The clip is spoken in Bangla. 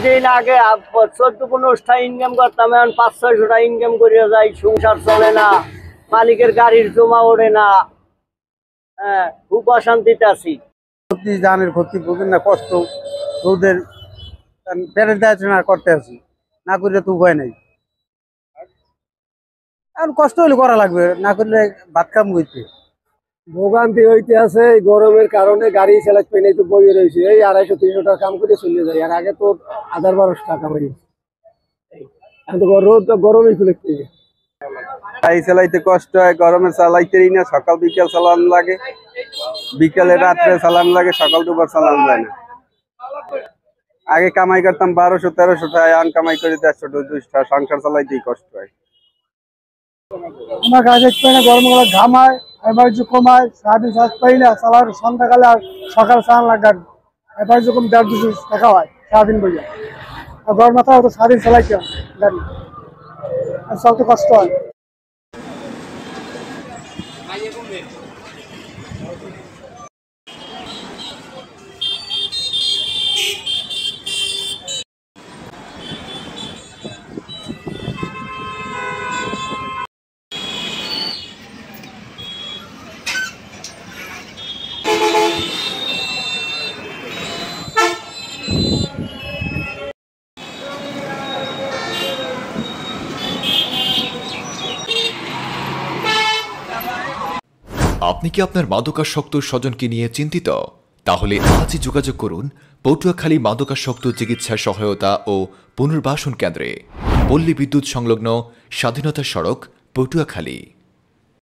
দিন আগে 14-15টা ইনকাম করতাম, এখন 500-600 ইনকাম করে যাই, সংসার চলে না, মালিকের গাড়ির জমা ওঠে না। হ্যাঁ, খুব অশান্তিতে আছি। ক্ষতি জানের ক্ষতি বুঝেন না, কষ্ট ওদের পেটের দেখাশোনা করতে আছি, না করলে তো উপায় নেই। আর কষ্ট হলে করা লাগবে, না করলে ভাত কাম করতে ভোগান্তি হইতে আছে। এই গরমের কারণে গাড়ি চালাতে পারি নাই, তো বইয়ে রয়েছে। এই 250-300 টাকা কাম করে চলে যায়। আর আগে তো 1000-1200 টাকা কামাই। এখন তো রোদ গরমই খুলে গাড়ি চালাইতে কষ্ট হয়, গরমে চালাইতেই না, সকাল বিকেল চালানো লাগে, বিকেলে রাত্রে চালানো লাগে, সকাল দুপুর চালানো যায় না। আগে কামাই করতাম 1200-1300 টাকা, এখন কামাই করে 150-200 টাকা, সংসার চালাইতেই কষ্ট হয়। আমার গাড়ি দেখতে পাই না, গরম গলা ঘামায়, এবার যে কমায়, সারাদিন চালাতে পারি না, চালার সন্ধ্যাকালে আর সকাল চালান লাগে। এবার যখন 150-200 টাকা হয় সারাদিন বইয়া, আর গরম মাথা হতো সারাদিন চালাইতে গাড়ি, আর চলতে কষ্ট হয়। আপনি কি আপনার মাদকাসক্ত স্বজনকে নিয়ে চিন্তিত? তাহলে আজই যোগাযোগ করুন পটুয়াখালী মাদকাসক্ত চিকিৎসা সহায়তা ও পুনর্বাসন কেন্দ্রে, পল্লী বিদ্যুৎ সংলগ্ন স্বাধীনতা সড়ক, পটুয়াখালী।